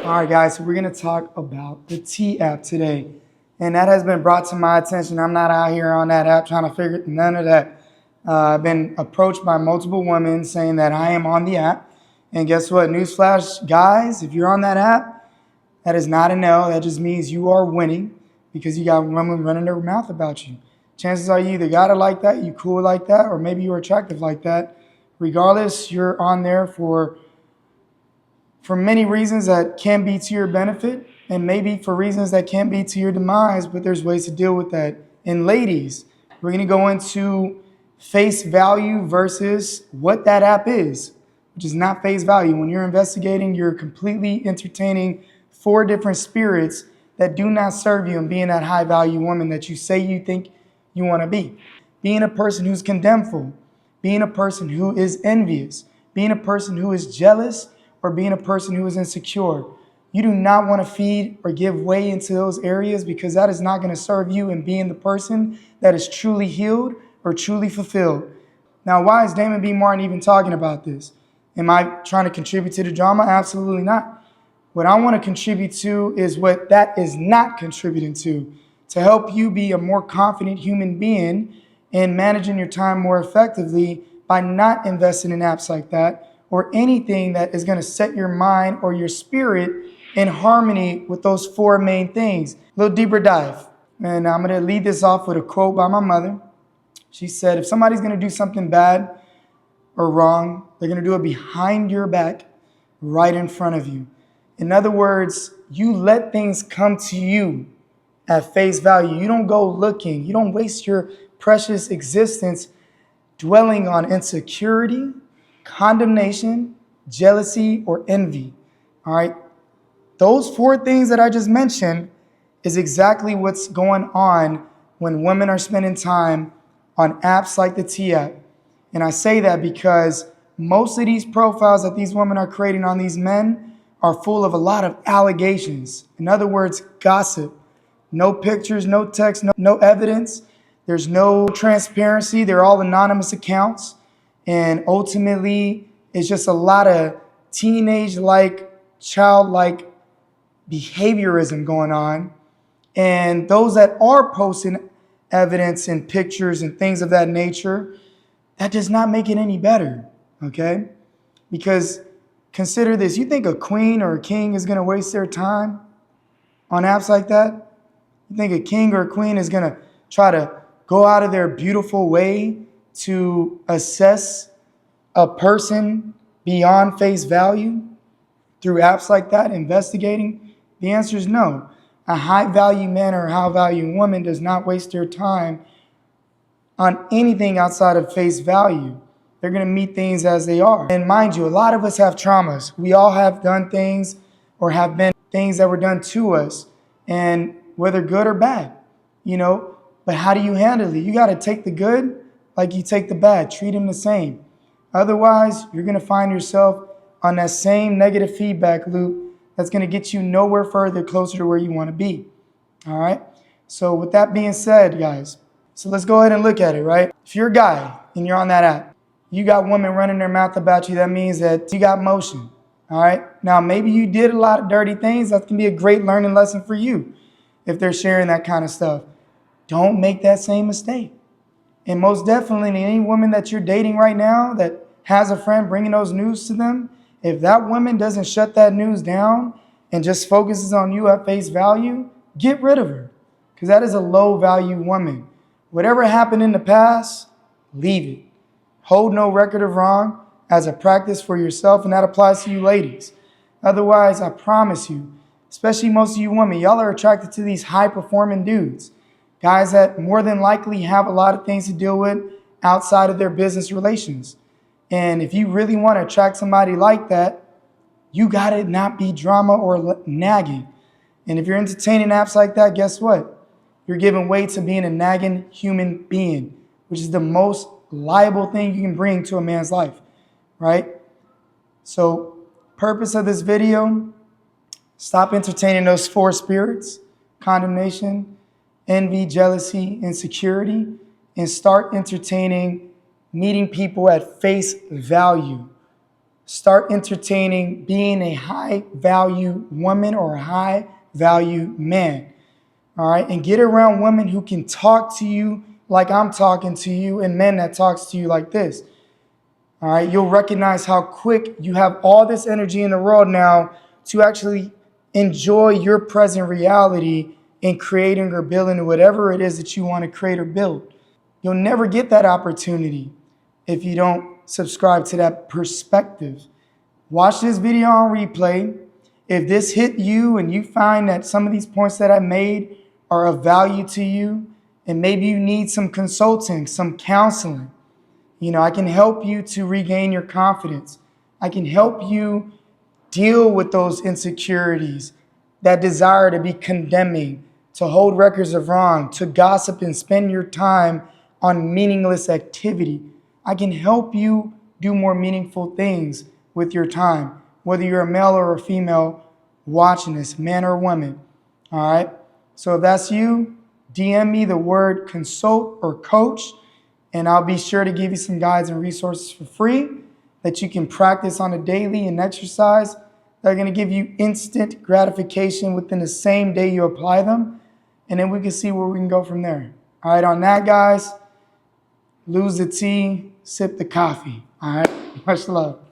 All right, guys, so we're going to talk about the T app today. And that has been brought to my attention. I'm not out here on that app trying to figure none of that. I've been approached by multiple women saying that I am on the app. And guess what? Newsflash, guys, if you're on that app, that is not a no. That just means you are winning because you got women running their mouth about you. Chances are you either got it like that, you cool like that, or maybe you're attractive like that. Regardless, you're on there for many reasons that can be to your benefit and maybe for reasons that can be to your demise, but there's ways to deal with that. And ladies, we're going to go into face value versus what that app is, which is not face value. When you're investigating, you're completely entertaining 4 different spirits that do not serve you and being that high value woman that you say you think you want to be. Being a person who's condemnful, being a person who is envious, being a person who is jealous, or being a person who is insecure. You do not want to feed or give way into those areas because that is not going to serve you in being the person that is truly healed or truly fulfilled. Now, why is Damon B. Martin even talking about this? Am I trying to contribute to the drama? Absolutely not. What I want to contribute to is what that is not contributing to help you be a more confident human being and managing your time more effectively by not investing in apps like that or anything that is going to set your mind or your spirit in harmony with those 4 main things. A little deeper dive. And I'm going to lead this off with a quote by my mother. She said, if somebody's going to do something bad or wrong, they're going to do it behind your back, right in front of you. In other words, you let things come to you at face value. You don't go looking. You don't waste your precious existence dwelling on insecurity, condemnation, jealousy, or envy. All right. Those 4 things that I just mentioned is exactly what's going on when women are spending time on apps like the T app. And I say that because most of these profiles that these women are creating on these men are full of a lot of allegations. In other words, gossip. No pictures, no text, no evidence. There's no transparency. They're all anonymous accounts. And ultimately, it's just a lot of teenage-like, childlike behaviorism going on. And those that are posting evidence and pictures and things of that nature, that does not make it any better, okay? Because consider this. You think a queen or a king is going to waste their time on apps like that? You think a king or a queen is going to try to go out of their beautiful way to assess a person beyond face value through apps like that, investigating? The answer is no. A high value man or a high value woman does not waste their time on anything outside of face value. They're going to meet things as they are. And mind you, a lot of us have traumas. We all have done things or have been things that were done to us, and whether good or bad, but how do you handle it? You got to take the good like you take the bad. Treat them the same. Otherwise, you're going to find yourself on that same negative feedback loop that's going to get you nowhere further closer to where you want to be. All right? So with that being said, guys, so let's go ahead and look at it, right? If you're a guy and you're on that app, you got women running their mouth about you, that means that you got motion. All right? Now, maybe you did a lot of dirty things. That can be a great learning lesson for you if they're sharing that kind of stuff. Don't make that same mistake. And most definitely, any woman that you're dating right now that has a friend bringing those news to them, if that woman doesn't shut that news down and just focuses on you at face value, get rid of her, because that is a low value woman. Whatever happened in the past, leave it. Hold no record of wrong as a practice for yourself, and that applies to you ladies. Otherwise, I promise you, especially most of you women, y'all are attracted to these high-performing dudes, guys that more than likely have a lot of things to deal with outside of their business relations. And if you really want to attract somebody like that, you got to not be drama or nagging. And if you're entertaining apps like that, guess what? You're giving way to being a nagging human being, which is the most liable thing you can bring to a man's life, right? So, purpose of this video, stop entertaining those 4 spirits: condemnation, envy, jealousy, insecurity, and start entertaining meeting people at face value. start entertaining being a high value woman or a high value man. All right. And get around women who can talk to you like I'm talking to you and men that talks to you like this. All right. You'll recognize how quick you have all this energy in the world now to actually enjoy your present reality in creating or building whatever it is that you want to create or build. You'll never get that opportunity if you don't subscribe to that perspective. Watch this video on replay. If this hit you and you find that some of these points that I made are of value to you, and maybe you need some consulting, some counseling, I can help you to regain your confidence. I can help you deal with those insecurities, that desire to be condemning, to hold records of wrong, to gossip and spend your time on meaningless activity. I can help you do more meaningful things with your time, whether you're a male or a female watching this, man or woman. All right. So if that's you, DM me the word consult or coach, and I'll be sure to give you some guides and resources for free that you can practice on a daily and exercise that are going to give you instant gratification within the same day you apply them. And then we can see where we can go from there. All right. On that, guys, lose the tea, sip the coffee. All right. Much love.